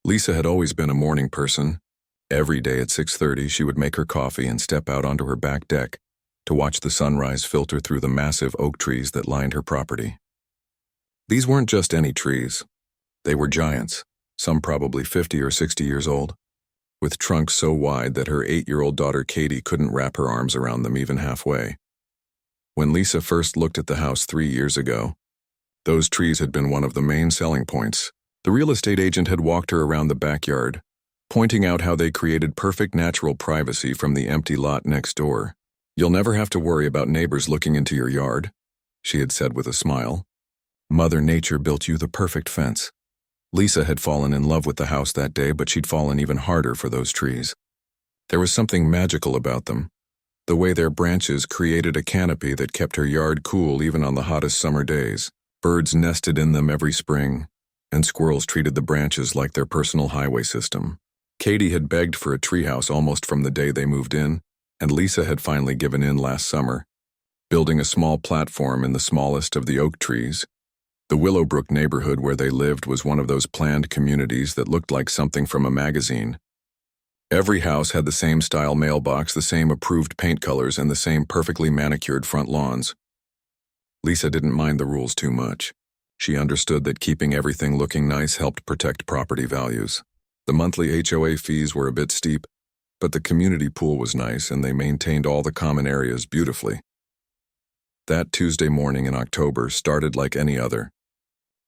Lisa had always been a morning person. Every day at 6:30, she would make her coffee and step out onto her back deck to watch the sunrise filter through the massive oak trees that lined her property. These weren't just any trees. They were giants, some probably 50 or 60 years old, with trunks so wide that her 8-year-old daughter Katie couldn't wrap her arms around them even halfway. When Lisa first looked at the house 3 years ago, those trees had been one of the main selling points. The real estate agent had walked her around the backyard, pointing out how they created perfect natural privacy from the empty lot next door. "You'll never have to worry about neighbors looking into your yard," she had said with a smile. "Mother Nature built you the perfect fence." Lisa had fallen in love with the house that day, but she'd fallen even harder for those trees. There was something magical about them, the way their branches created a canopy that kept her yard cool even on the hottest summer days. Birds nested in them every spring, and squirrels treated the branches like their personal highway system. Katie had begged for a treehouse almost from the day they moved in, and Lisa had finally given in last summer, building a small platform in the smallest of the oak trees. The Willowbrook neighborhood where they lived was one of those planned communities that looked like something from a magazine. Every house had the same style mailbox, the same approved paint colors, and the same perfectly manicured front lawns. Lisa didn't mind the rules too much. She understood that keeping everything looking nice helped protect property values. The monthly HOA fees were a bit steep, but the community pool was nice and they maintained all the common areas beautifully. That Tuesday morning in October started like any other.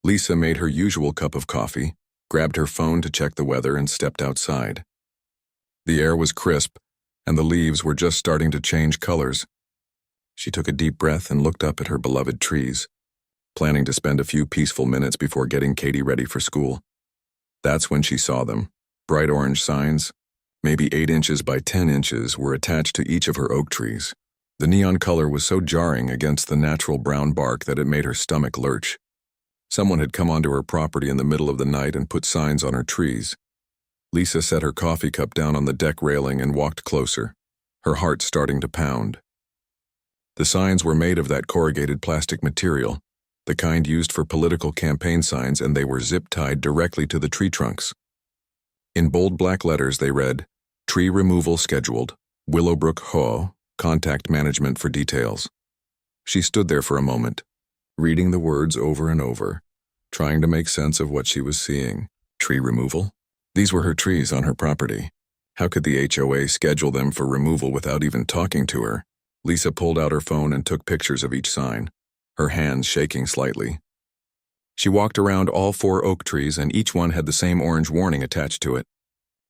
Lisa made her usual cup of coffee, grabbed her phone to check the weather, and stepped outside. The air was crisp, and the leaves were just starting to change colors. She took a deep breath and looked up at her beloved trees, planning to spend a few peaceful minutes before getting Katie ready for school. That's when she saw them. Bright orange signs, maybe 8 inches by 10 inches, were attached to each of her oak trees. The neon color was so jarring against the natural brown bark that it made her stomach lurch. Someone had come onto her property in the middle of the night and put signs on her trees. Lisa set her coffee cup down on the deck railing and walked closer, her heart starting to pound. The signs were made of that corrugated plastic material, the kind used for political campaign signs, and they were zip-tied directly to the tree trunks. In bold black letters they read, "Tree removal scheduled, Willowbrook HOA, contact management for details." She stood there for a moment, reading the words over and over, trying to make sense of what she was seeing. Tree removal? These were her trees on her property. How could the HOA schedule them for removal without even talking to her? Lisa pulled out her phone and took pictures of each sign, her hands shaking slightly. She walked around all 4 oak trees, and each one had the same orange warning attached to it.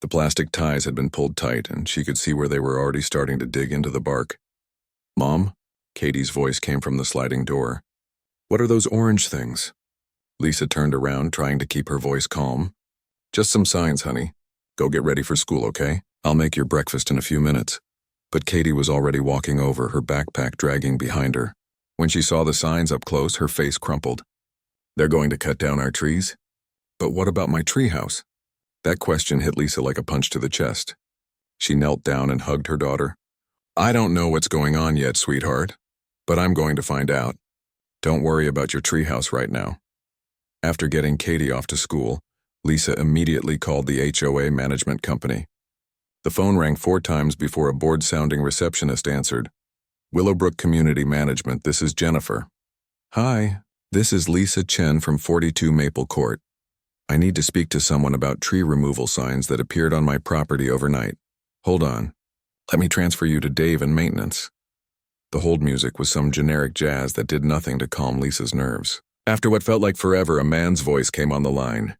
The plastic ties had been pulled tight, and she could see where they were already starting to dig into the bark. "Mom?" Katie's voice came from the sliding door. "What are those orange things?" Lisa turned around, trying to keep her voice calm. "Just some signs, honey. Go get ready for school, okay? I'll make your breakfast in a few minutes." But Katie was already walking over, her backpack dragging behind her. When she saw the signs up close, her face crumpled. "They're going to cut down our trees? But what about my treehouse?" That question hit Lisa like a punch to the chest. She knelt down and hugged her daughter. "I don't know what's going on yet, sweetheart, but I'm going to find out. Don't worry about your treehouse right now." After getting Katie off to school, Lisa immediately called the HOA management company. The phone rang 4 times before a bored-sounding receptionist answered. "Willowbrook Community Management, this is Jennifer." "Hi, this is Lisa Chen from 42 Maple Court. I need to speak to someone about tree removal signs that appeared on my property overnight. Hold on. Let me transfer you to Dave in maintenance." The hold music was some generic jazz that did nothing to calm Lisa's nerves. After what felt like forever, a man's voice came on the line.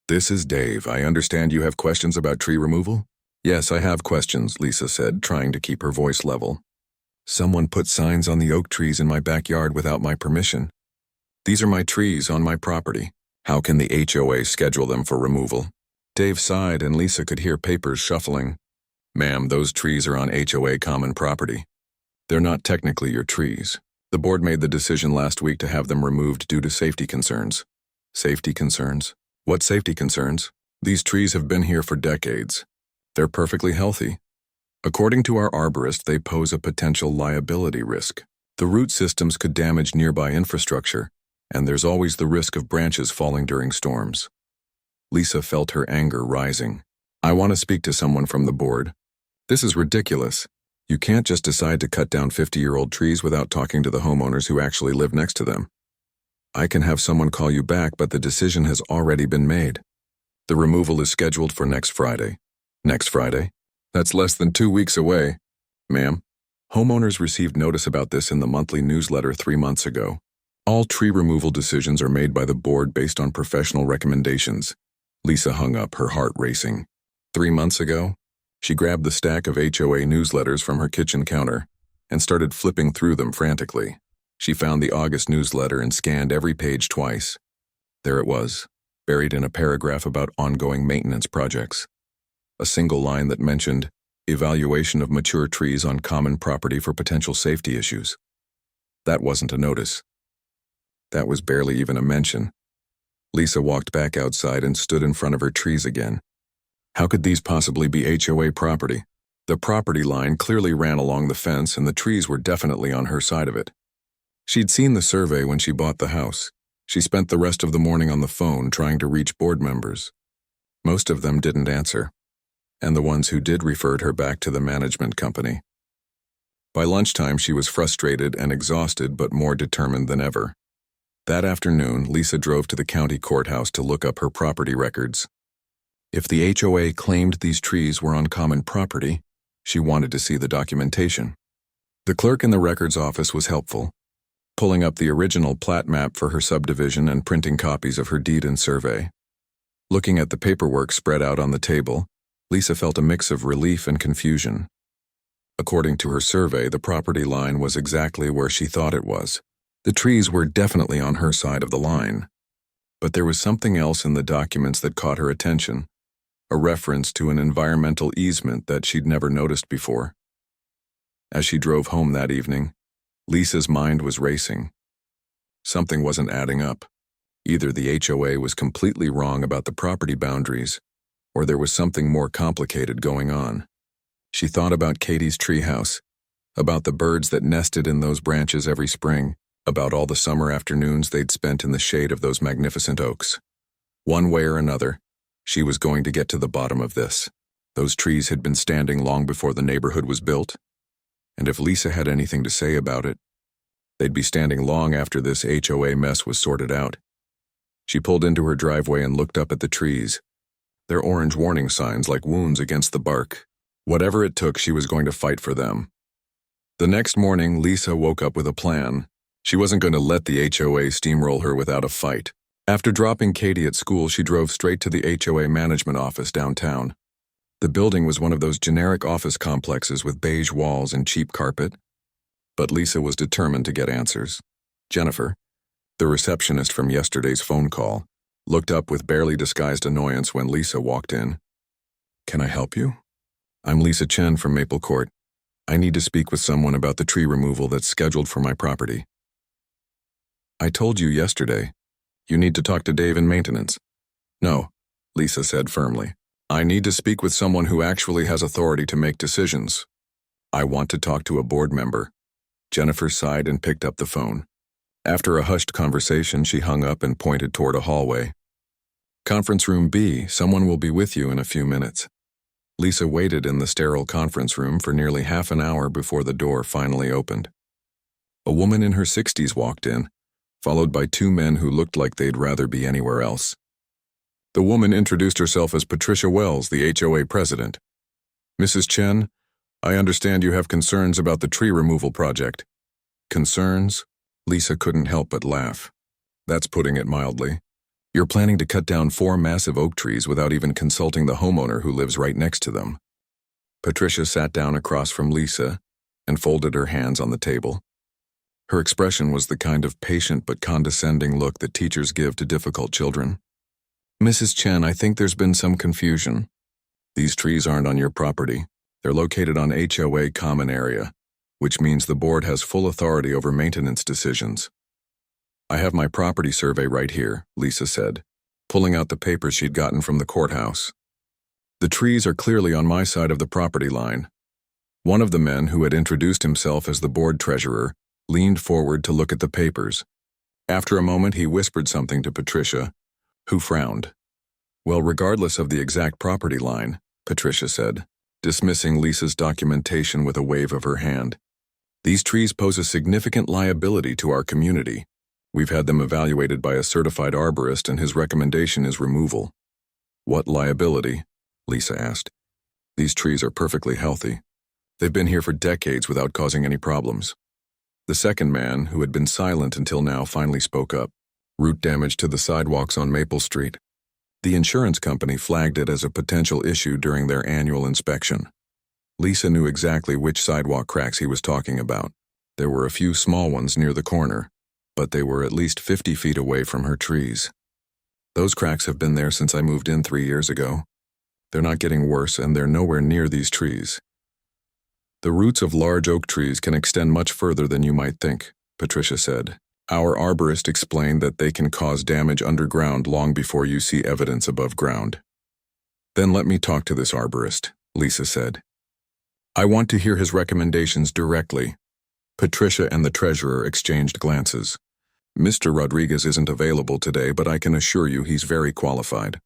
"This is Dave. I understand you have questions about tree removal?" "Yes, I have questions," Lisa said, trying to keep her voice level. "Someone put signs on the oak trees in my backyard without my permission. These are my trees on my property. How can the HOA schedule them for removal?" Dave sighed, and Lisa could hear papers shuffling. "Ma'am, those trees are on HOA common property. They're not technically your trees. The board made the decision last week to have them removed due to safety concerns." "Safety concerns? What safety concerns?" "These trees have been here for decades. They're perfectly healthy. According to our arborist, they pose a potential liability risk. The root systems could damage nearby infrastructure, and there's always the risk of branches falling during storms." Lisa felt her anger rising. I want to speak to someone from the board. This is ridiculous. You can't just decide to cut down 50-year-old trees without talking to the homeowners who actually live next to them. I can have someone call you back, but the decision has already been made. The removal is scheduled for next Friday. Next Friday? That's less than 2 weeks away. Ma'am, homeowners received notice about this in the monthly newsletter 3 months ago. All tree removal decisions are made by the board based on professional recommendations. Lisa hung up, her heart racing. 3 months ago, she grabbed the stack of HOA newsletters from her kitchen counter and started flipping through them frantically. She found the August newsletter and scanned every page twice. There it was, buried in a paragraph about ongoing maintenance projects. A single line that mentioned evaluation of mature trees on common property for potential safety issues. That wasn't a notice. That was barely even a mention. Lisa walked back outside and stood in front of her trees again. How could these possibly be HOA property? The property line clearly ran along the fence and the trees were definitely on her side of it. She'd seen the survey when she bought the house. She spent the rest of the morning on the phone trying to reach board members. Most of them didn't answer, and the ones who did referred her back to the management company. By lunchtime, she was frustrated and exhausted, but more determined than ever. That afternoon, Lisa drove to the county courthouse to look up her property records. If the HOA claimed these trees were on common property, she wanted to see the documentation. The clerk in the records office was helpful, pulling up the original plat map for her subdivision and printing copies of her deed and survey. Looking at the paperwork spread out on the table, Lisa felt a mix of relief and confusion. According to her survey, the property line was exactly where she thought it was. The trees were definitely on her side of the line. But there was something else in the documents that caught her attention, a reference to an environmental easement that she'd never noticed before. As she drove home that evening, Lisa's mind was racing. Something wasn't adding up. Either the HOA was completely wrong about the property boundaries, or there was something more complicated going on. She thought about Katie's treehouse, about the birds that nested in those branches every spring, about all the summer afternoons they'd spent in the shade of those magnificent oaks. One way or another, she was going to get to the bottom of this. Those trees had been standing long before the neighborhood was built, and if Lisa had anything to say about it, they'd be standing long after this HOA mess was sorted out. She pulled into her driveway and looked up at the trees, their orange warning signs like wounds against the bark. Whatever it took, she was going to fight for them. The next morning, Lisa woke up with a plan. She wasn't going to let the HOA steamroll her without a fight. After dropping Katie at school, she drove straight to the HOA management office downtown. The building was one of those generic office complexes with beige walls and cheap carpet. But Lisa was determined to get answers. Jennifer, the receptionist from yesterday's phone call, looked up with barely disguised annoyance when Lisa walked in. "Can I help you? I'm Lisa Chen from Maple Court. I need to speak with someone about the tree removal that's scheduled for my property." "I told you yesterday. You need to talk to Dave in maintenance." "No," Lisa said firmly. "I need to speak with someone who actually has authority to make decisions. I want to talk to a board member." Jennifer sighed and picked up the phone. After a hushed conversation, she hung up and pointed toward a hallway. "Conference room B, someone will be with you in a few minutes." Lisa waited in the sterile conference room for nearly half an hour before the door finally opened. A woman in her 60s walked in, followed by 2 men who looked like they'd rather be anywhere else. The woman introduced herself as Patricia Wells, the HOA president. "Mrs. Chen, I understand you have concerns about the tree removal project." "Concerns?" Lisa couldn't help but laugh. "That's putting it mildly. You're planning to cut down 4 massive oak trees without even consulting the homeowner who lives right next to them." Patricia sat down across from Lisa and folded her hands on the table. Her expression was the kind of patient but condescending look that teachers give to difficult children. "Mrs. Chen, I think there's been some confusion. These trees aren't on your property. They're located on HOA common area, which means the board has full authority over maintenance decisions." "I have my property survey right here," Lisa said, pulling out the papers she'd gotten from the courthouse. "The trees are clearly on my side of the property line." One of the men, who had introduced himself as the board treasurer, leaned forward to look at the papers. After a moment, he whispered something to Patricia, who frowned. Well, regardless of the exact property line, Patricia said, dismissing Lisa's documentation with a wave of her hand. These trees pose a significant liability to our community. We've had them evaluated by a certified arborist and his recommendation is removal. What liability? Lisa asked. These trees are perfectly healthy. They've been here for decades without causing any problems. The second man, who had been silent until now, finally spoke up. Root damage to the sidewalks on Maple Street. The insurance company flagged it as a potential issue during their annual inspection. Lisa knew exactly which sidewalk cracks he was talking about. There were a few small ones near the corner, but they were at least 50 feet away from her trees. Those cracks have been there since I moved in 3 years ago. They're not getting worse, and they're nowhere near these trees. The roots of large oak trees can extend much further than you might think, Patricia said. Our arborist explained that they can cause damage underground long before you see evidence above ground. Then let me talk to this arborist, Lisa said. I want to hear his recommendations directly. Patricia and the treasurer exchanged glances. Mr. Rodriguez isn't available today, but I can assure you he's very qualified.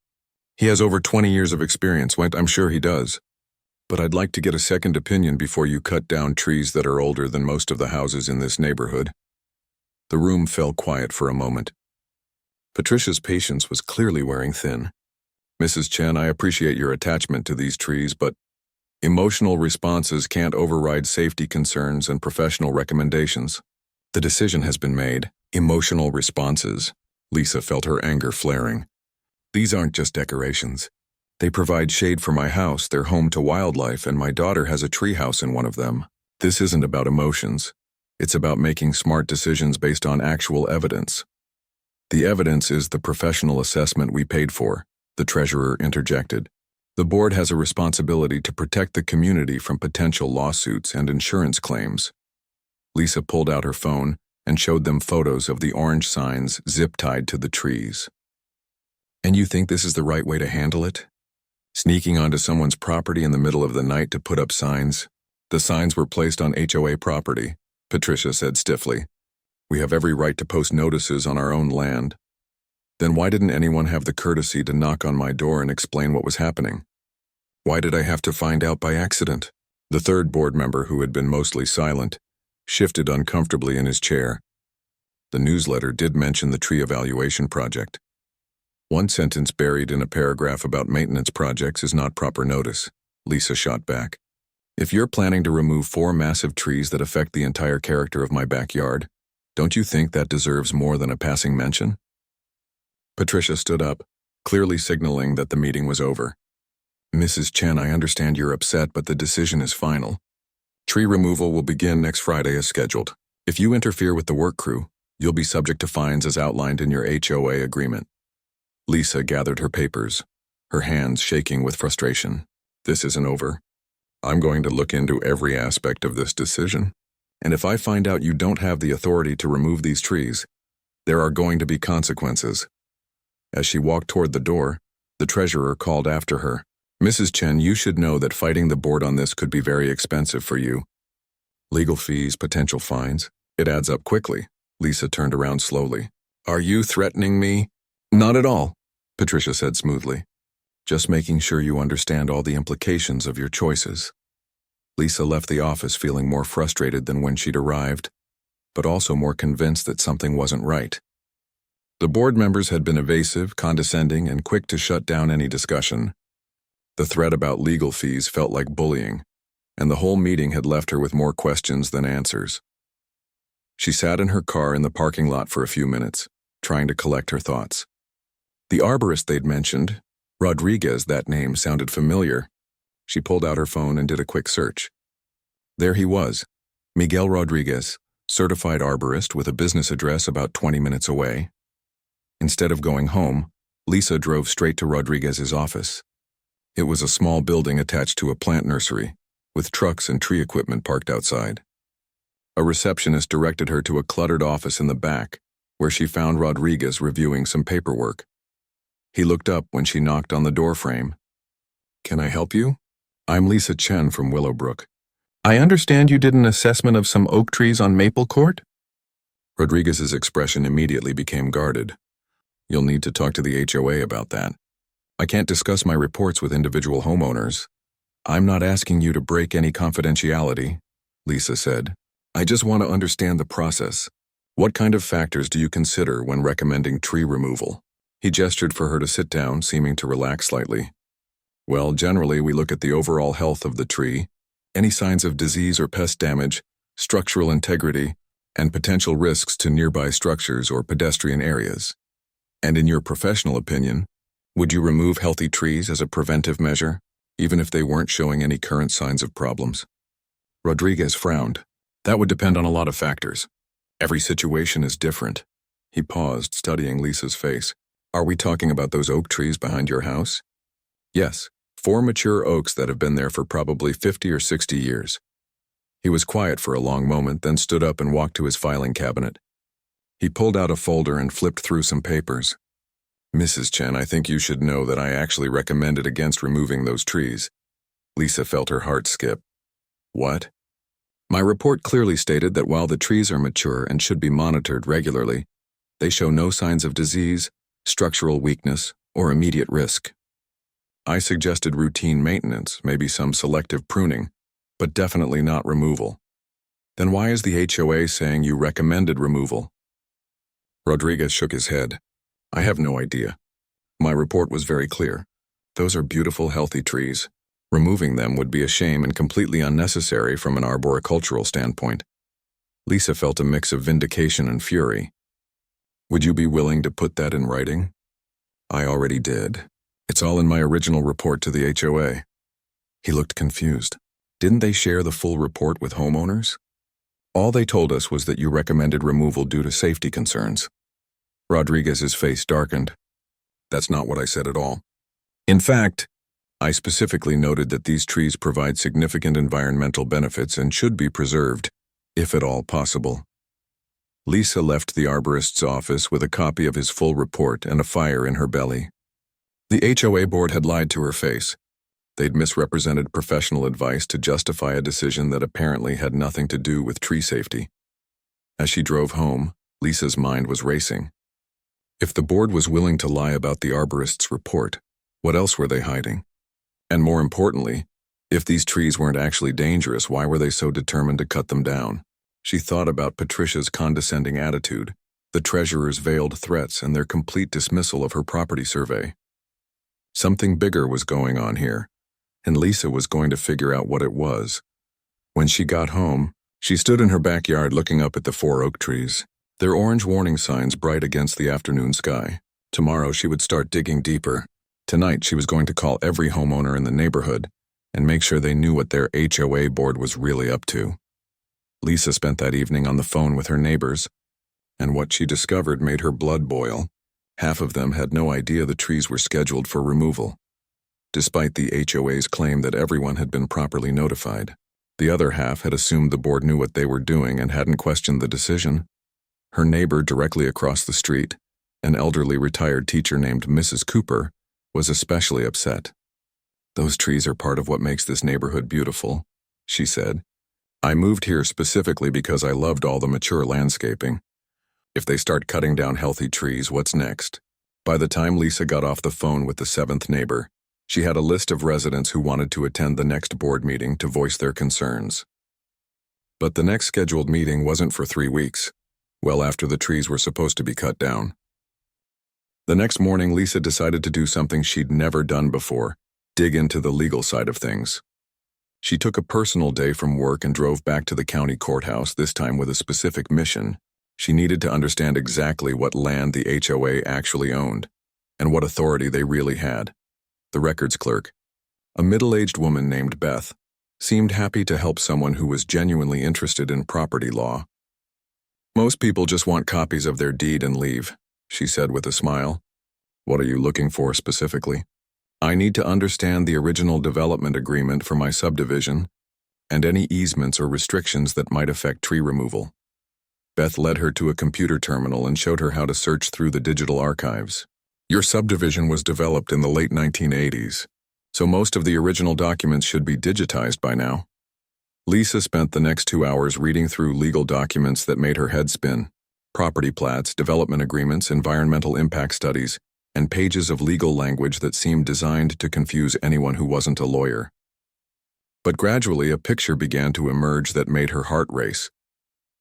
He has over 20 years of experience, I'm sure he does. But I'd like to get a second opinion before you cut down trees that are older than most of the houses in this neighborhood. The room fell quiet for a moment. Patricia's patience was clearly wearing thin. Mrs. Chen, I appreciate your attachment to these trees, but emotional responses can't override safety concerns and professional recommendations. The decision has been made. Emotional responses. Lisa felt her anger flaring. These aren't just decorations. They provide shade for my house, they're home to wildlife, and my daughter has a treehouse in one of them. This isn't about emotions. It's about making smart decisions based on actual evidence. The evidence is the professional assessment we paid for, the treasurer interjected. The board has a responsibility to protect the community from potential lawsuits and insurance claims. Lisa pulled out her phone and showed them photos of the orange signs zip-tied to the trees. And you think this is the right way to handle it? Sneaking onto someone's property in the middle of the night to put up signs? The signs were placed on HOA property, Patricia said stiffly. We have every right to post notices on our own land. Then why didn't anyone have the courtesy to knock on my door and explain what was happening? Why did I have to find out by accident? The third board member, who had been mostly silent, shifted uncomfortably in his chair. The newsletter did mention the tree evaluation project. One sentence buried in a paragraph about maintenance projects is not proper notice, Lisa shot back. If you're planning to remove 4 massive trees that affect the entire character of my backyard, don't you think that deserves more than a passing mention? Patricia stood up, clearly signaling that the meeting was over. Mrs. Chen, I understand you're upset, but the decision is final. Tree removal will begin next Friday as scheduled. If you interfere with the work crew, you'll be subject to fines as outlined in your HOA agreement. Lisa gathered her papers, her hands shaking with frustration. This isn't over. I'm going to look into every aspect of this decision, and if I find out you don't have the authority to remove these trees, there are going to be consequences. As she walked toward the door, the treasurer called after her. Mrs. Chen, you should know that fighting the board on this could be very expensive for you. Legal fees, potential fines, it adds up quickly. Lisa turned around slowly. Are you threatening me? Not at all, Patricia said smoothly. Just making sure you understand all the implications of your choices. Lisa left the office feeling more frustrated than when she'd arrived, but also more convinced that something wasn't right. The board members had been evasive, condescending, and quick to shut down any discussion. The threat about legal fees felt like bullying, and the whole meeting had left her with more questions than answers. She sat in her car in the parking lot for a few minutes, trying to collect her thoughts. The arborist they'd mentioned, Rodriguez, that name sounded familiar. She pulled out her phone and did a quick search. There he was, Miguel Rodriguez, certified arborist with a business address about 20 minutes away. Instead of going home, Lisa drove straight to Rodriguez's office. It was a small building attached to a plant nursery, with trucks and tree equipment parked outside. A receptionist directed her to a cluttered office in the back, where she found Rodriguez reviewing some paperwork. He looked up when she knocked on the doorframe. Can I help you? I'm Lisa Chen from Willowbrook. I understand you did an assessment of some oak trees on Maple Court? Rodriguez's expression immediately became guarded. You'll need to talk to the HOA about that. I can't discuss my reports with individual homeowners. I'm not asking you to break any confidentiality, Lisa said. I just want to understand the process. What kind of factors do you consider when recommending tree removal? He gestured for her to sit down, seeming to relax slightly. Well, generally we look at the overall health of the tree, any signs of disease or pest damage, structural integrity, and potential risks to nearby structures or pedestrian areas. And in your professional opinion, would you remove healthy trees as a preventive measure, even if they weren't showing any current signs of problems? Rodriguez frowned. That would depend on a lot of factors. Every situation is different. He paused, studying Lisa's face. Are we talking about those oak trees behind your house? Yes, 4 mature oaks that have been there for probably 50 or 60 years. He was quiet for a long moment, then stood up and walked to his filing cabinet. He pulled out a folder and flipped through some papers. Mrs. Chen, I think you should know that I actually recommended against removing those trees. Lisa felt her heart skip. What? My report clearly stated that while the trees are mature and should be monitored regularly, they show no signs of disease, structural weakness, or immediate risk. I suggested routine maintenance, maybe some selective pruning, but definitely not removal. Then why is the HOA saying you recommended removal? Rodriguez shook his head. I have no idea. My report was very clear. Those are beautiful, healthy trees. Removing them would be a shame and completely unnecessary from an arboricultural standpoint. Lisa felt a mix of vindication and fury. Would you be willing to put that in writing? I already did. It's all in my original report to the HOA. He looked confused. Didn't they share the full report with homeowners? All they told us was that you recommended removal due to safety concerns. Rodriguez's face darkened. That's not what I said at all. In fact, I specifically noted that these trees provide significant environmental benefits and should be preserved, if at all possible. Lisa left the arborist's office with a copy of his full report and a fire in her belly. The HOA board had lied to her face. They'd misrepresented professional advice to justify a decision that apparently had nothing to do with tree safety. As she drove home, Lisa's mind was racing. If the board was willing to lie about the arborist's report, what else were they hiding? And more importantly, if these trees weren't actually dangerous, why were they so determined to cut them down? She thought about Patricia's condescending attitude, the treasurer's veiled threats, and their complete dismissal of her property survey. Something bigger was going on here, and Lisa was going to figure out what it was. When she got home, she stood in her backyard looking up at the 4 oak trees, their orange warning signs bright against the afternoon sky. Tomorrow she would start digging deeper. Tonight she was going to call every homeowner in the neighborhood and make sure they knew what their HOA board was really up to. Lisa spent that evening on the phone with her neighbors, and what she discovered made her blood boil. Half of them had no idea the trees were scheduled for removal, despite the HOA's claim that everyone had been properly notified. The other half had assumed the board knew what they were doing and hadn't questioned the decision. Her neighbor directly across the street, an elderly retired teacher named Mrs. Cooper, was especially upset. Those trees are part of what makes this neighborhood beautiful, she said. I moved here specifically because I loved all the mature landscaping. If they start cutting down healthy trees, what's next? By the time Lisa got off the phone with the 7th neighbor, she had a list of residents who wanted to attend the next board meeting to voice their concerns. But the next scheduled meeting wasn't for 3 weeks, well after the trees were supposed to be cut down. The next morning, Lisa decided to do something she'd never done before, dig into the legal side of things. She took a personal day from work and drove back to the county courthouse, this time with a specific mission. She needed to understand exactly what land the HOA actually owned, and what authority they really had. The records clerk, a middle-aged woman named Beth, seemed happy to help someone who was genuinely interested in property law. Most people just want copies of their deed and leave, she said with a smile. What are you looking for specifically? I need to understand the original development agreement for my subdivision and any easements or restrictions that might affect tree removal. Beth led her to a computer terminal and showed her how to search through the digital archives. Your subdivision was developed in the late 1980s, so most of the original documents should be digitized by now. Lisa spent the next 2 hours reading through legal documents that made her head spin. Property plats, development agreements, environmental impact studies, and pages of legal language that seemed designed to confuse anyone who wasn't a lawyer. But gradually, a picture began to emerge that made her heart race.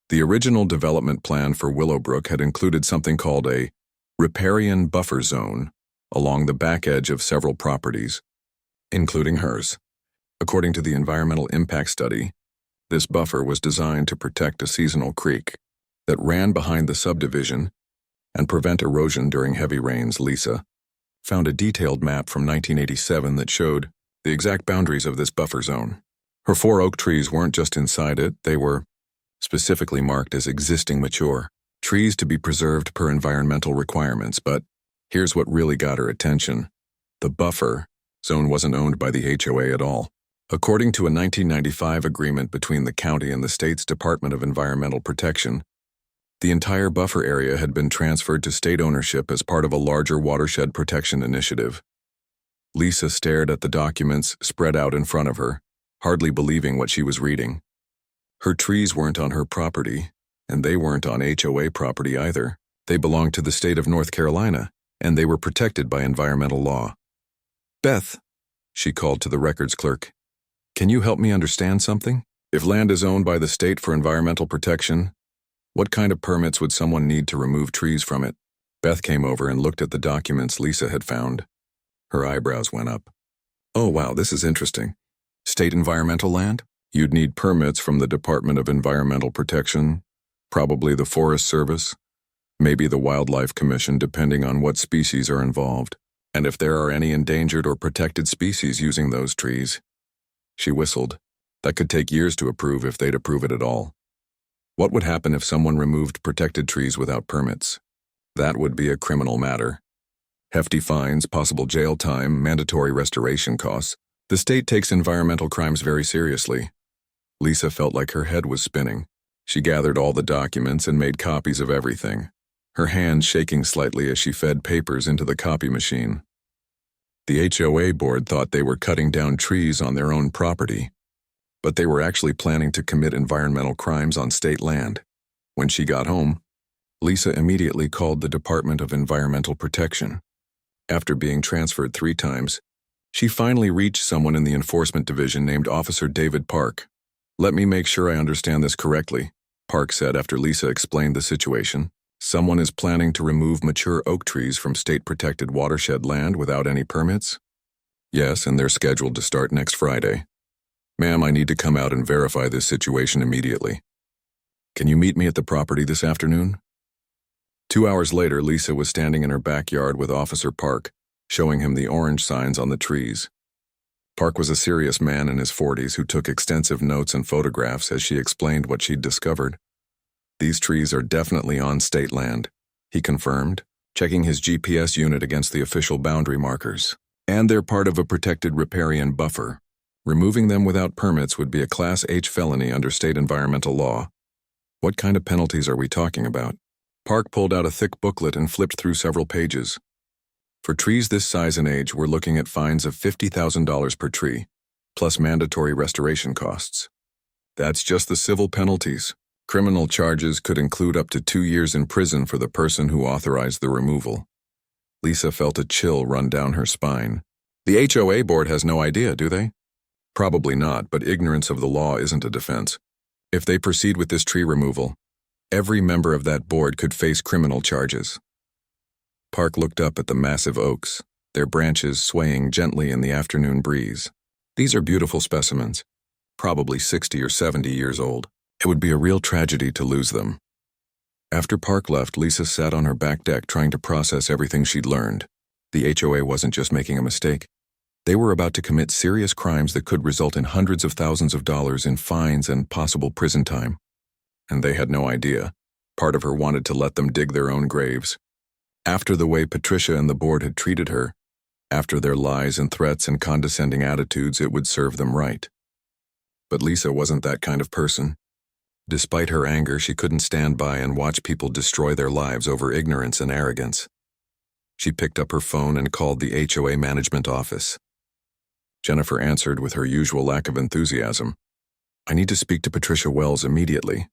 The original development plan for Willowbrook had included something called a riparian buffer zone along the back edge of several properties, including hers. According to the environmental impact study, this buffer was designed to protect a seasonal creek that ran behind the subdivision and prevent erosion during heavy rains. Lisa found a detailed map from 1987 that showed the exact boundaries of this buffer zone. Her 4 oak trees weren't just inside it, they were specifically marked as existing mature trees to be preserved per environmental requirements. But here's what really got her attention. The buffer zone wasn't owned by the HOA at all. According to a 1995 agreement between the county and the state's Department of Environmental Protection, the entire buffer area had been transferred to state ownership as part of a larger watershed protection initiative. Lisa stared at the documents spread out in front of her, hardly believing what she was reading. Her trees weren't on her property, and they weren't on HOA property either. They belonged to the state of North Carolina, and they were protected by environmental law. "Beth," she called to the records clerk, "can you help me understand something? If land is owned by the state for environmental protection, what kind of permits would someone need to remove trees from it?" Beth came over and looked at the documents Lisa had found. Her eyebrows went up. "Oh wow, this is interesting. State environmental land? You'd need permits from the Department of Environmental Protection, probably the Forest Service, maybe the Wildlife Commission, depending on what species are involved, and if there are any endangered or protected species using those trees." She whistled. That could take years to approve if they'd approve it at all. What would happen if someone removed protected trees without permits? That would be a criminal matter. Hefty fines, possible jail time, mandatory restoration costs. The state takes environmental crimes very seriously. Lisa felt like her head was spinning. She gathered all the documents and made copies of everything, her hands shaking slightly as she fed papers into the copy machine. The HOA board thought they were cutting down trees on their own property, but they were actually planning to commit environmental crimes on state land. When she got home, Lisa immediately called the Department of Environmental Protection. After being transferred 3 times, she finally reached someone in the enforcement division named Officer David Park. "Let me make sure I understand this correctly," Park said after Lisa explained the situation. "Someone is planning to remove mature oak trees from state-protected watershed land without any permits?" "Yes, and they're scheduled to start next Friday. Ma'am, I need to come out and verify this situation immediately. Can you meet me at the property this afternoon?" 2 hours later, Lisa was standing in her backyard with Officer Park, showing him the orange signs on the trees. Park was a serious man in his 40s who took extensive notes and photographs as she explained what she'd discovered. "These trees are definitely on state land," he confirmed, checking his GPS unit against the official boundary markers. "And they're part of a protected riparian buffer. Removing them without permits would be a Class H felony under state environmental law." "What kind of penalties are we talking about?" Park pulled out a thick booklet and flipped through several pages. "For trees this size and age, we're looking at fines of $50,000 per tree, plus mandatory restoration costs. That's just the civil penalties. Criminal charges could include up to 2 years in prison for the person who authorized the removal." Lisa felt a chill run down her spine. "The HOA board has no idea, do they?" "Probably not, but ignorance of the law isn't a defense. If they proceed with this tree removal, every member of that board could face criminal charges." Park looked up at the massive oaks, their branches swaying gently in the afternoon breeze. "These are beautiful specimens, probably 60 or 70 years old. It would be a real tragedy to lose them." After Park left, Lisa sat on her back deck trying to process everything she'd learned. The HOA wasn't just making a mistake. They were about to commit serious crimes that could result in hundreds of thousands of dollars in fines and possible prison time. And they had no idea. Part of her wanted to let them dig their own graves. After the way Patricia and the board had treated her, after their lies and threats and condescending attitudes, it would serve them right. But Lisa wasn't that kind of person. Despite her anger, she couldn't stand by and watch people destroy their lives over ignorance and arrogance. She picked up her phone and called the HOA management office. Jennifer answered with her usual lack of enthusiasm. "I need to speak to Patricia Wells immediately,"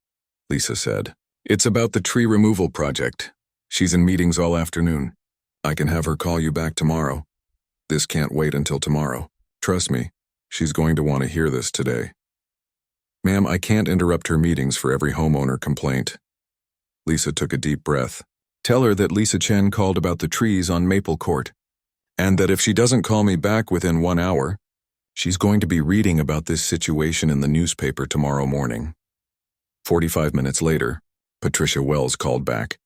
Lisa said. "It's about the tree removal project. She's in meetings all afternoon." I can have her call you back tomorrow. This can't wait until tomorrow. Trust me, she's going to want to hear this today. Ma'am, I can't interrupt her meetings for every homeowner complaint. Lisa took a deep breath. Tell her that Lisa Chen called about the trees on Maple Court, and that if she doesn't call me back within 1 hour, she's going to be reading about this situation in the newspaper tomorrow morning. 45 minutes later, Patricia Wells called back,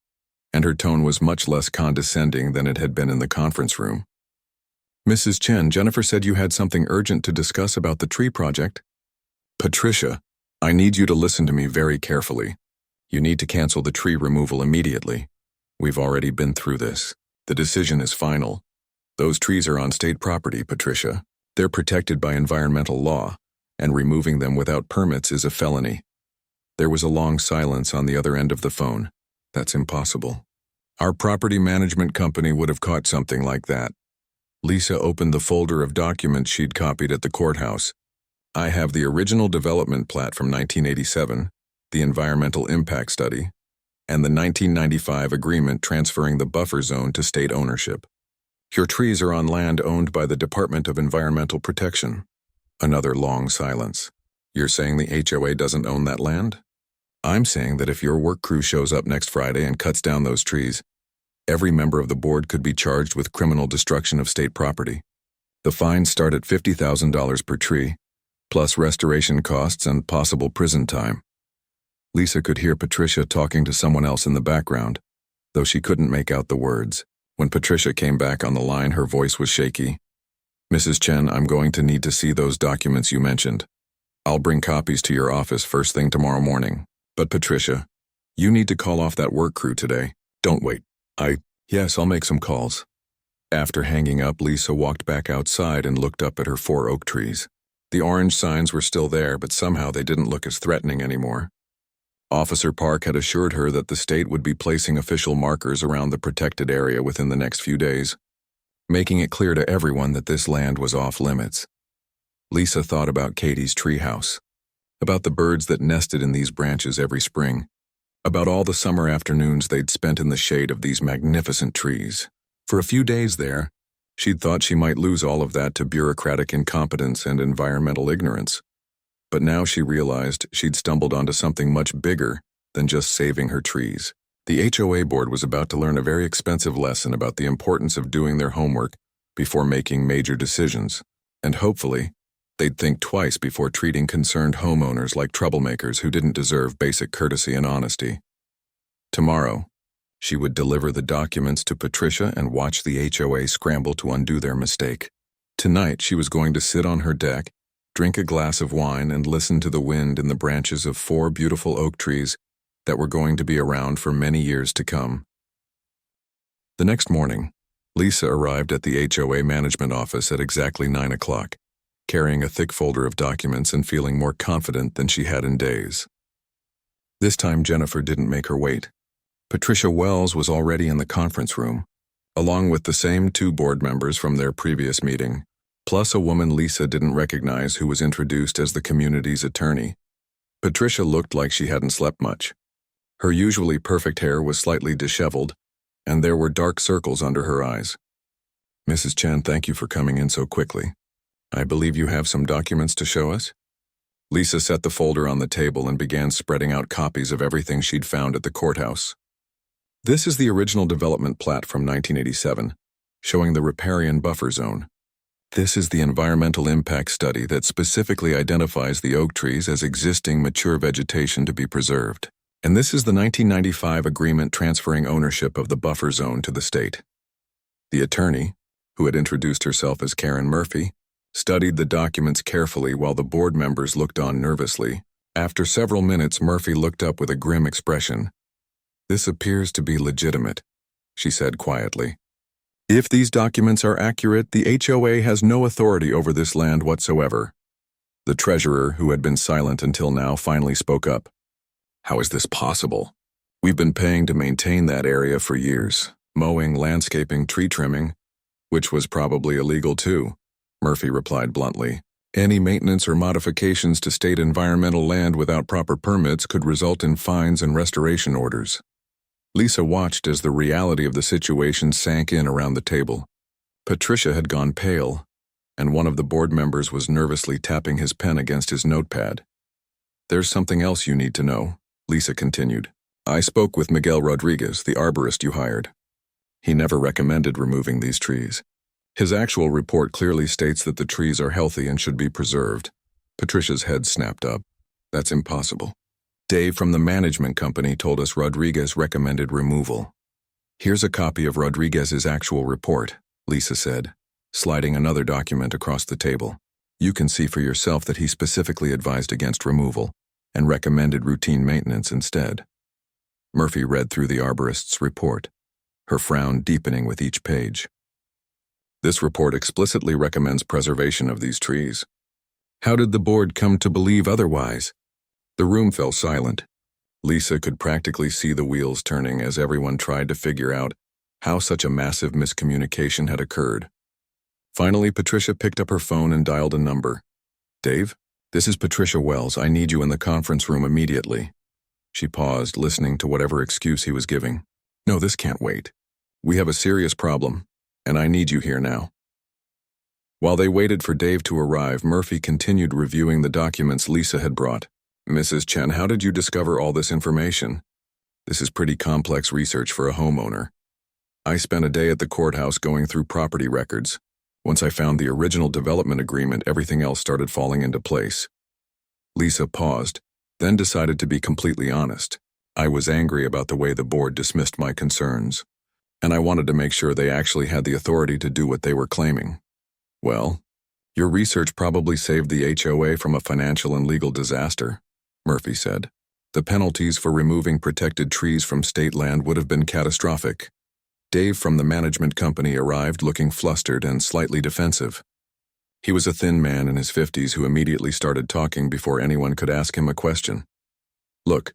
and her tone was much less condescending than it had been in the conference room. Mrs. Chen, Jennifer said you had something urgent to discuss about the tree project. Patricia, I need you to listen to me very carefully. You need to cancel the tree removal immediately. We've already been through this. The decision is final. Those trees are on state property, Patricia. They're protected by environmental law, and removing them without permits is a felony. There was a long silence on the other end of the phone. That's impossible. Our property management company would have caught something like that. Lisa opened the folder of documents she'd copied at the courthouse. I have the original development plat from 1987, the environmental impact study, and the 1995 agreement transferring the buffer zone to state ownership. Your trees are on land owned by the Department of Environmental Protection. Another long silence. You're saying the HOA doesn't own that land? I'm saying that if your work crew shows up next Friday and cuts down those trees, every member of the board could be charged with criminal destruction of state property. The fines start at $50,000 per tree, plus restoration costs and possible prison time. Lisa could hear Patricia talking to someone else in the background, though she couldn't make out the words. When Patricia came back on the line, her voice was shaky. Mrs. Chen, I'm going to need to see those documents you mentioned. I'll bring copies to your office first thing tomorrow morning. But Patricia, you need to call off that work crew today. Don't wait. Yes, I'll make some calls. After hanging up, Lisa walked back outside and looked up at her 4 oak trees. The orange signs were still there, but somehow they didn't look as threatening anymore. Officer Park had assured her that the state would be placing official markers around the protected area within the next few days, making it clear to everyone that this land was off limits. Lisa thought about Katie's treehouse, about the birds that nested in these branches every spring, about all the summer afternoons they'd spent in the shade of these magnificent trees. For a few days there, she'd thought she might lose all of that to bureaucratic incompetence and environmental ignorance. But now she realized she'd stumbled onto something much bigger than just saving her trees. The HOA board was about to learn a very expensive lesson about the importance of doing their homework before making major decisions, and hopefully, they'd think twice before treating concerned homeowners like troublemakers who didn't deserve basic courtesy and honesty. Tomorrow, she would deliver the documents to Patricia and watch the HOA scramble to undo their mistake. Tonight, she was going to sit on her deck, drink a glass of wine, and listen to the wind in the branches of 4 beautiful oak trees that were going to be around for many years to come. The next morning, Lisa arrived at the HOA management office at exactly 9 o'clock, carrying a thick folder of documents and feeling more confident than she had in days. This time Jennifer didn't make her wait. Patricia Wells was already in the conference room, along with the same 2 board members from their previous meeting, plus a woman Lisa didn't recognize who was introduced as the community's attorney. Patricia looked like she hadn't slept much. Her usually perfect hair was slightly disheveled, and there were dark circles under her eyes. Mrs. Chen, thank you for coming in so quickly. I believe you have some documents to show us? Lisa set the folder on the table and began spreading out copies of everything she'd found at the courthouse. This is the original development plat from 1987, showing the riparian buffer zone. This is the environmental impact study that specifically identifies the oak trees as existing mature vegetation to be preserved. And this is the 1995 agreement transferring ownership of the buffer zone to the state. The attorney, who had introduced herself as Karen Murphy, studied the documents carefully while the board members looked on nervously. After several minutes, Murphy looked up with a grim expression. This appears to be legitimate, she said quietly. If these documents are accurate, the HOA has no authority over this land whatsoever. The treasurer, who had been silent until now, finally spoke up. How is this possible? We've been paying to maintain that area for years. Mowing, landscaping, tree trimming, which was probably illegal too, Murphy replied bluntly. Any maintenance or modifications to state environmental land without proper permits could result in fines and restoration orders. Lisa watched as the reality of the situation sank in around the table. Patricia had gone pale, and one of the board members was nervously tapping his pen against his notepad. "There's something else you need to know," Lisa continued. "I spoke with Miguel Rodriguez, the arborist you hired. He never recommended removing these trees. His actual report clearly states that the trees are healthy and should be preserved." Patricia's head snapped up. "That's impossible. Dave from the management company told us Rodriguez recommended removal." "Here's a copy of Rodriguez's actual report," Lisa said, sliding another document across the table. "You can see for yourself that he specifically advised against removal and recommended routine maintenance instead." Murphy read through the arborist's report, her frown deepening with each page. "This report explicitly recommends preservation of these trees. How did the board come to believe otherwise?" The room fell silent. Lisa could practically see the wheels turning as everyone tried to figure out how such a massive miscommunication had occurred. Finally, Patricia picked up her phone and dialed a number. "Dave, this is Patricia Wells. I need you in the conference room immediately." She paused, listening to whatever excuse he was giving. "No, this can't wait. We have a serious problem, and I need you here now." While they waited for Dave to arrive, Murphy continued reviewing the documents Lisa had brought. "Mrs. Chen, how did you discover all this information? This is pretty complex research for a homeowner. I spent a day at the courthouse going through property records. Once I found the original development agreement, everything else started falling into place." Lisa paused, then decided to be completely honest. "I was angry about the way the board dismissed my concerns, and I wanted to make sure they actually had the authority to do what they were claiming." "Well, your research probably saved the HOA from a financial and legal disaster," Murphy said. "The penalties for removing protected trees from state land would have been catastrophic." Dave from the management company arrived looking flustered and slightly defensive. He was a thin man in his 50s who immediately started talking before anyone could ask him a question. "Look,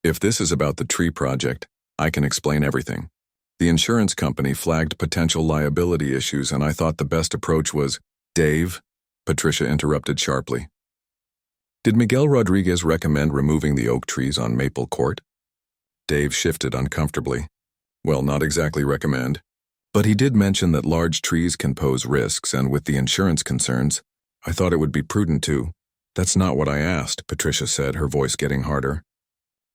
if this is about the tree project, I can explain everything. The insurance company flagged potential liability issues, and I thought the best approach was—" "Dave," Patricia interrupted sharply. "Did Miguel Rodriguez recommend removing the oak trees on Maple Court?" Dave shifted uncomfortably. "Well, not exactly recommend. But he did mention that large trees can pose risks, and with the insurance concerns, I thought it would be prudent to—" "That's not what I asked," Patricia said, her voice getting harder.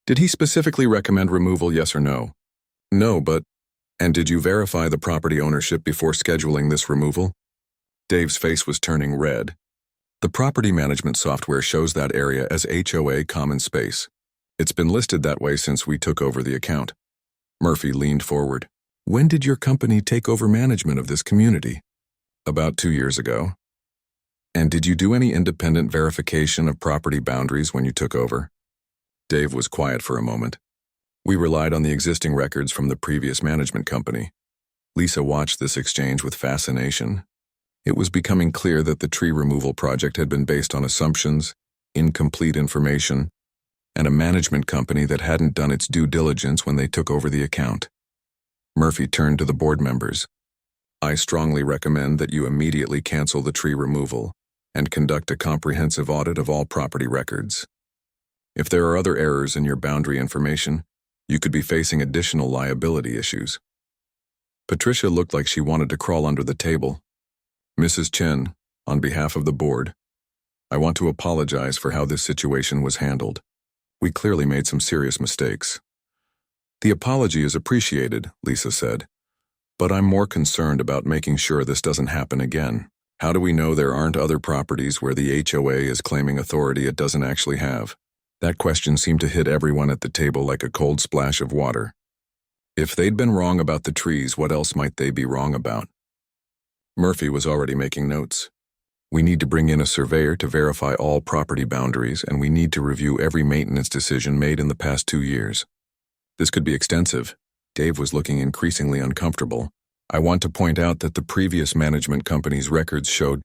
"Did he specifically recommend removal, yes or no?" "No, but—" "And did you verify the property ownership before scheduling this removal?" Dave's face was turning red. "The property management software shows that area as HOA common space. It's been listed that way since we took over the account." Murphy leaned forward. "When did your company take over management of this community?" "About 2 years ago." "And did you do any independent verification of property boundaries when you took over?" Dave was quiet for a moment. "We relied on the existing records from the previous management company." Lisa watched this exchange with fascination. It was becoming clear that the tree removal project had been based on assumptions, incomplete information, and a management company that hadn't done its due diligence when they took over the account. Murphy turned to the board members. "I strongly recommend that you immediately cancel the tree removal and conduct a comprehensive audit of all property records. If there are other errors in your boundary information, you could be facing additional liability issues." Patricia looked like she wanted to crawl under the table. "Mrs. Chen, on behalf of the board, I want to apologize for how this situation was handled. We clearly made some serious mistakes." "The apology is appreciated," Lisa said, "but I'm more concerned about making sure this doesn't happen again. How do we know there aren't other properties where the HOA is claiming authority it doesn't actually have?" That question seemed to hit everyone at the table like a cold splash of water. If they'd been wrong about the trees, what else might they be wrong about? Murphy was already making notes. "We need to bring in a surveyor to verify all property boundaries, and we need to review every maintenance decision made in the past 2 years. This could be extensive." Dave was looking increasingly uncomfortable. "I want to point out that the previous management company's records showed—"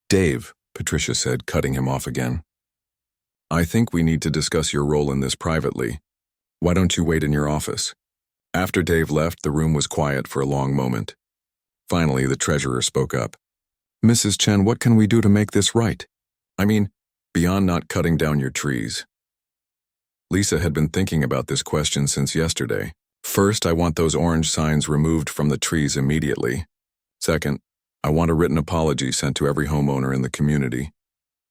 "Dave," Patricia said, cutting him off again. "I think we need to discuss your role in this privately. Why don't you wait in your office?" After Dave left, the room was quiet for a long moment. Finally, the treasurer spoke up. "Mrs. Chen, what can we do to make this right? I mean, beyond not cutting down your trees." Lisa had been thinking about this question since yesterday. First, I want those orange signs removed from the trees immediately. Second, I want a written apology sent to every homeowner in the community,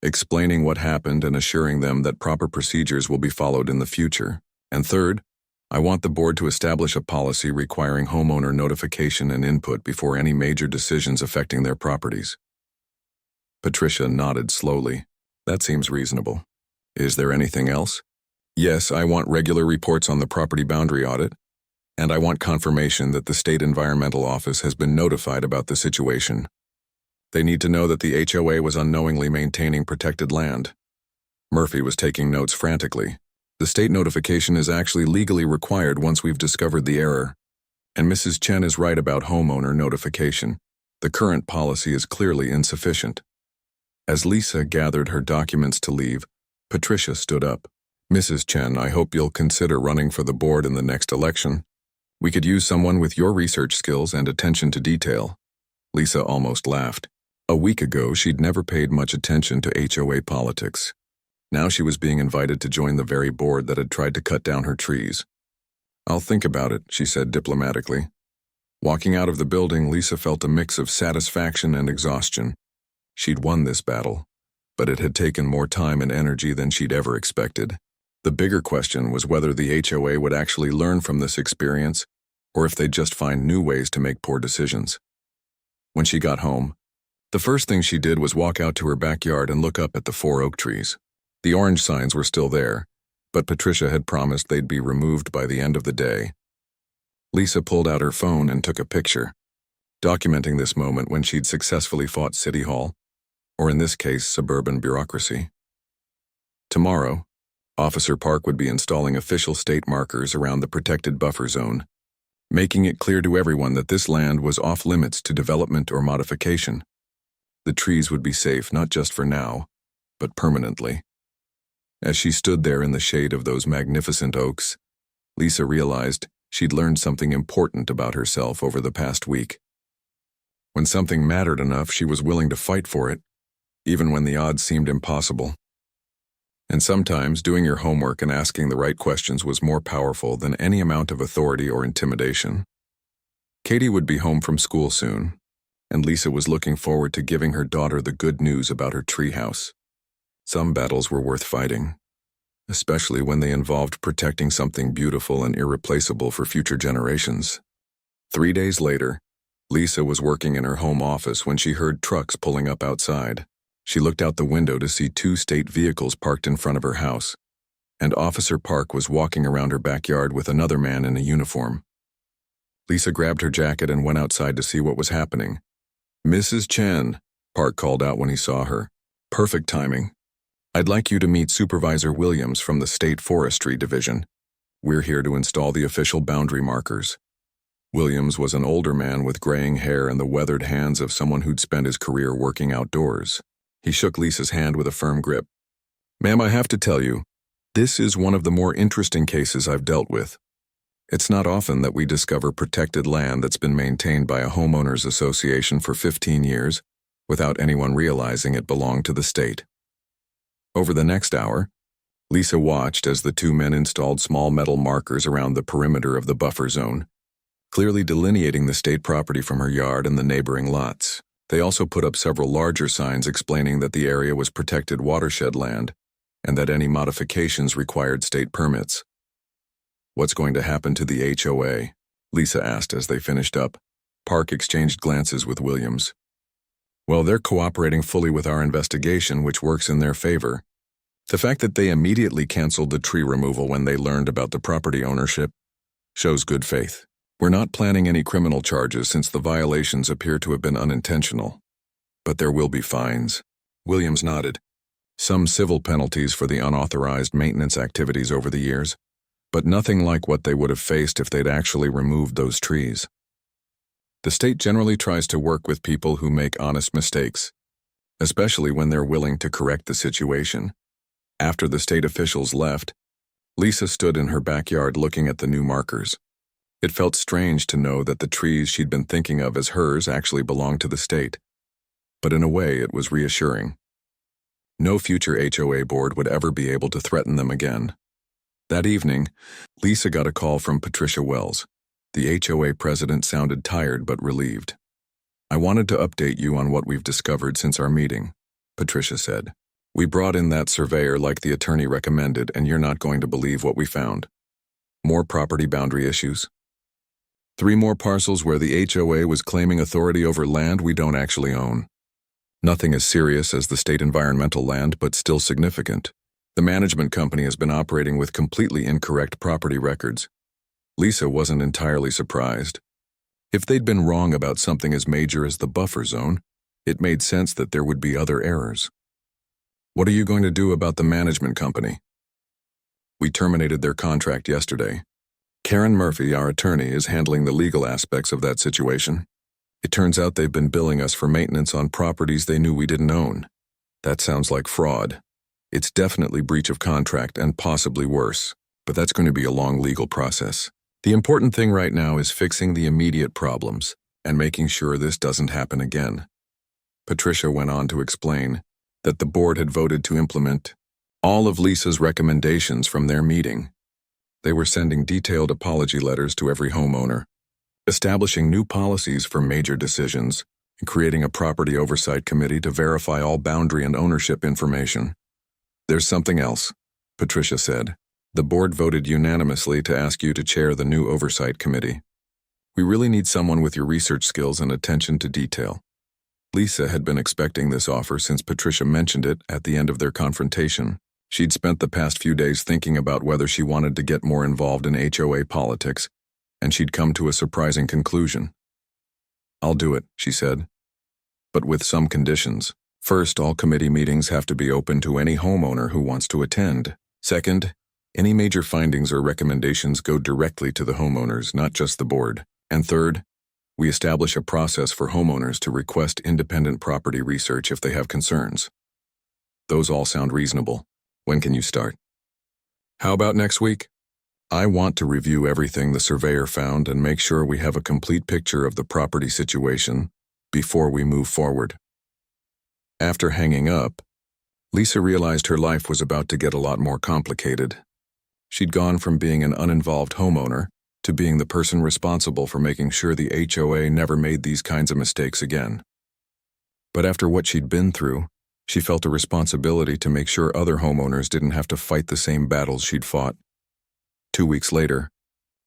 explaining what happened and assuring them that proper procedures will be followed in the future. And third, I want the board to establish a policy requiring homeowner notification and input before any major decisions affecting their properties. Patricia nodded slowly. That seems reasonable. Is there anything else? Yes, I want regular reports on the property boundary audit, and I want confirmation that the State Environmental Office has been notified about the situation. They need to know that the HOA was unknowingly maintaining protected land. Murphy was taking notes frantically. The state notification is actually legally required once we've discovered the error. And Mrs. Chen is right about homeowner notification. The current policy is clearly insufficient. As Lisa gathered her documents to leave, Patricia stood up. Mrs. Chen, I hope you'll consider running for the board in the next election. We could use someone with your research skills and attention to detail. Lisa almost laughed. A week ago, she'd never paid much attention to HOA politics. Now she was being invited to join the very board that had tried to cut down her trees. I'll think about it, she said diplomatically. Walking out of the building, Lisa felt a mix of satisfaction and exhaustion. She'd won this battle, but it had taken more time and energy than she'd ever expected. The bigger question was whether the HOA would actually learn from this experience, or if they'd just find new ways to make poor decisions. When she got home, the first thing she did was walk out to her backyard and look up at the 4 oak trees. The orange signs were still there, but Patricia had promised they'd be removed by the end of the day. Lisa pulled out her phone and took a picture, documenting this moment when she'd successfully fought City Hall, or in this case, suburban bureaucracy. Tomorrow, Officer Park would be installing official state markers around the protected buffer zone, making it clear to everyone that this land was off-limits to development or modification. The trees would be safe not just for now, but permanently. As she stood there in the shade of those magnificent oaks, Lisa realized she'd learned something important about herself over the past week. When something mattered enough, she was willing to fight for it, even when the odds seemed impossible. And sometimes doing your homework and asking the right questions was more powerful than any amount of authority or intimidation. Katie would be home from school soon, and Lisa was looking forward to giving her daughter the good news about her treehouse. Some battles were worth fighting, especially when they involved protecting something beautiful and irreplaceable for future generations. 3 days later, Lisa was working in her home office when she heard trucks pulling up outside. She looked out the window to see 2 state vehicles parked in front of her house, and Officer Park was walking around her backyard with another man in a uniform. Lisa grabbed her jacket and went outside to see what was happening. "Mrs. Chen," Park called out when he saw her. "Perfect timing. I'd like you to meet Supervisor Williams from the State Forestry Division. We're here to install the official boundary markers." Williams was an older man with graying hair and the weathered hands of someone who'd spent his career working outdoors. He shook Lisa's hand with a firm grip. "Ma'am, I have to tell you, this is one of the more interesting cases I've dealt with. It's not often that we discover protected land that's been maintained by a homeowners association for 15 years without anyone realizing it belonged to the state." Over the next hour, Lisa watched as the 2 men installed small metal markers around the perimeter of the buffer zone, clearly delineating the state property from her yard and the neighboring lots. They also put up several larger signs explaining that the area was protected watershed land and that any modifications required state permits. "What's going to happen to the HOA?" Lisa asked as they finished up. Park exchanged glances with Williams. "Well, they're cooperating fully with our investigation, which works in their favor. The fact that they immediately canceled the tree removal when they learned about the property ownership shows good faith. We're not planning any criminal charges since the violations appear to have been unintentional. But there will be fines." Williams nodded. "Some civil penalties for the unauthorized maintenance activities over the years, but nothing like what they would have faced if they'd actually removed those trees. The state generally tries to work with people who make honest mistakes, especially when they're willing to correct the situation." After the state officials left, Lisa stood in her backyard looking at the new markers. It felt strange to know that the trees she'd been thinking of as hers actually belonged to the state. But in a way, it was reassuring. No future HOA board would ever be able to threaten them again. That evening, Lisa got a call from Patricia Wells. The HOA president sounded tired but relieved. "I wanted to update you on what we've discovered since our meeting," Patricia said. "We brought in that surveyor like the attorney recommended, and you're not going to believe what we found. More property boundary issues. 3 more parcels where the HOA was claiming authority over land we don't actually own. Nothing as serious as the state environmental land, but still significant. The management company has been operating with completely incorrect property records." Lisa wasn't entirely surprised. If they'd been wrong about something as major as the buffer zone, it made sense that there would be other errors. "What are you going to do about the management company?" "We terminated their contract yesterday. Karen Murphy, our attorney, is handling the legal aspects of that situation. It turns out they've been billing us for maintenance on properties they knew we didn't own. That sounds like fraud. It's definitely breach of contract and possibly worse, but that's going to be a long legal process. The important thing right now is fixing the immediate problems and making sure this doesn't happen again." Patricia went on to explain that the board had voted to implement all of Lisa's recommendations from their meeting. They were sending detailed apology letters to every homeowner, establishing new policies for major decisions, and creating a property oversight committee to verify all boundary and ownership information. "There's something else," Patricia said. "The board voted unanimously to ask you to chair the new oversight committee. We really need someone with your research skills and attention to detail." Lisa had been expecting this offer since Patricia mentioned it at the end of their confrontation. She'd spent the past few days thinking about whether she wanted to get more involved in HOA politics, and she'd come to a surprising conclusion. "I'll do it," she said, "but with some conditions. First, all committee meetings have to be open to any homeowner who wants to attend. Second, any major findings or recommendations go directly to the homeowners, not just the board. And third, we establish a process for homeowners to request independent property research if they have concerns." "Those all sound reasonable. When can you start?" "How about next week? I want to review everything the surveyor found and make sure we have a complete picture of the property situation before we move forward." After hanging up, Lisa realized her life was about to get a lot more complicated. She'd gone from being an uninvolved homeowner to being the person responsible for making sure the HOA never made these kinds of mistakes again. But after what she'd been through, she felt a responsibility to make sure other homeowners didn't have to fight the same battles she'd fought. 2 weeks later,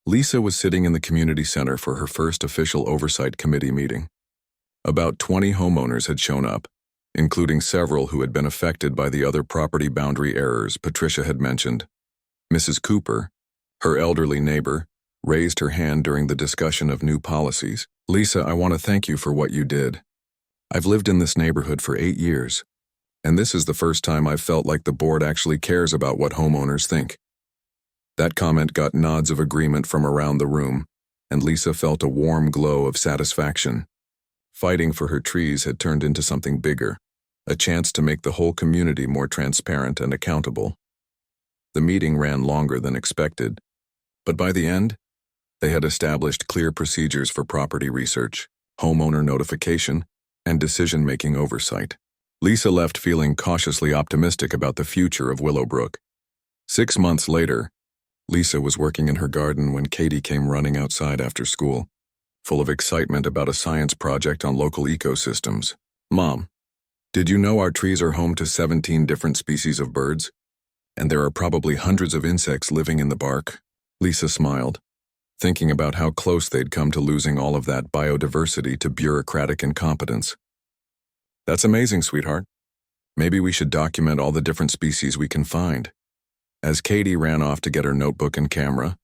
Lisa was sitting in the community center for her first official oversight committee meeting. About 20 homeowners had shown up, including several who had been affected by the other property boundary errors Patricia had mentioned. Mrs. Cooper, her elderly neighbor, raised her hand during the discussion of new policies. "Lisa, I want to thank you for what you did. I've lived in this neighborhood for 8 years, and this is the first time I've felt like the board actually cares about what homeowners think." That comment got nods of agreement from around the room, and Lisa felt a warm glow of satisfaction. Fighting for her trees had turned into something bigger, a chance to make the whole community more transparent and accountable. The meeting ran longer than expected, but by the end, they had established clear procedures for property research, homeowner notification, and decision-making oversight. Lisa left feeling cautiously optimistic about the future of Willowbrook. 6 months later, Lisa was working in her garden when Katie came running outside after school, full of excitement about a science project on local ecosystems. "Mom, did you know our trees are home to 17 different species of birds? And there are probably hundreds of insects living in the bark?" Lisa smiled, thinking about how close they'd come to losing all of that biodiversity to bureaucratic incompetence. "That's amazing, sweetheart. Maybe we should document all the different species we can find." As Katie ran off to get her notebook and camera,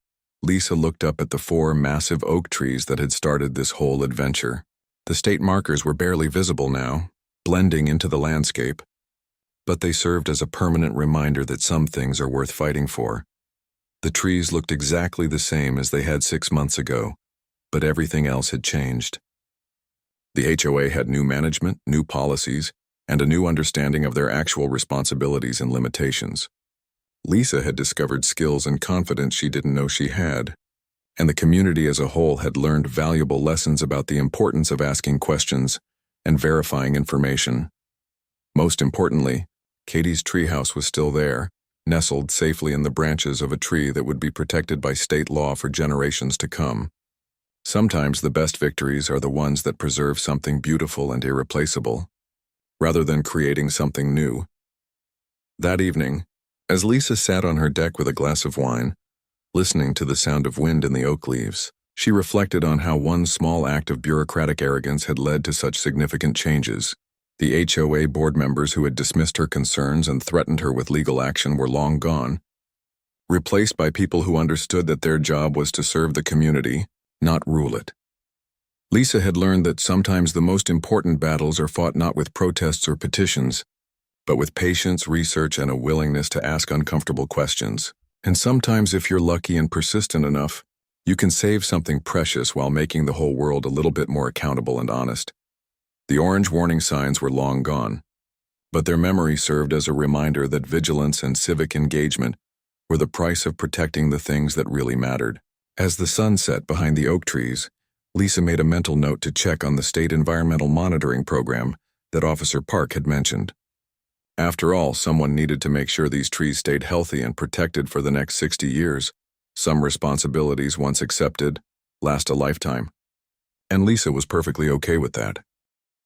Lisa looked up at the 4 massive oak trees that had started this whole adventure. The state markers were barely visible now, blending into the landscape, but they served as a permanent reminder that some things are worth fighting for. The trees looked exactly the same as they had 6 months ago, but everything else had changed. The HOA had new management, new policies, and a new understanding of their actual responsibilities and limitations. Lisa had discovered skills and confidence she didn't know she had, and the community as a whole had learned valuable lessons about the importance of asking questions and verifying information. Most importantly, Katie's treehouse was still there, nestled safely in the branches of a tree that would be protected by state law for generations to come. Sometimes the best victories are the ones that preserve something beautiful and irreplaceable, rather than creating something new. That evening, as Lisa sat on her deck with a glass of wine, listening to the sound of wind in the oak leaves, she reflected on how one small act of bureaucratic arrogance had led to such significant changes. The HOA board members who had dismissed her concerns and threatened her with legal action were long gone, replaced by people who understood that their job was to serve the community, not rule it. Lisa had learned that sometimes the most important battles are fought not with protests or petitions, but with patience, research, and a willingness to ask uncomfortable questions. And sometimes, if you're lucky and persistent enough, you can save something precious while making the whole world a little bit more accountable and honest. The orange warning signs were long gone, but their memory served as a reminder that vigilance and civic engagement were the price of protecting the things that really mattered. As the sun set behind the oak trees, Lisa made a mental note to check on the state environmental monitoring program that Officer Park had mentioned. After all, someone needed to make sure these trees stayed healthy and protected for the next 60 years. Some responsibilities, once accepted, last a lifetime. And Lisa was perfectly okay with that.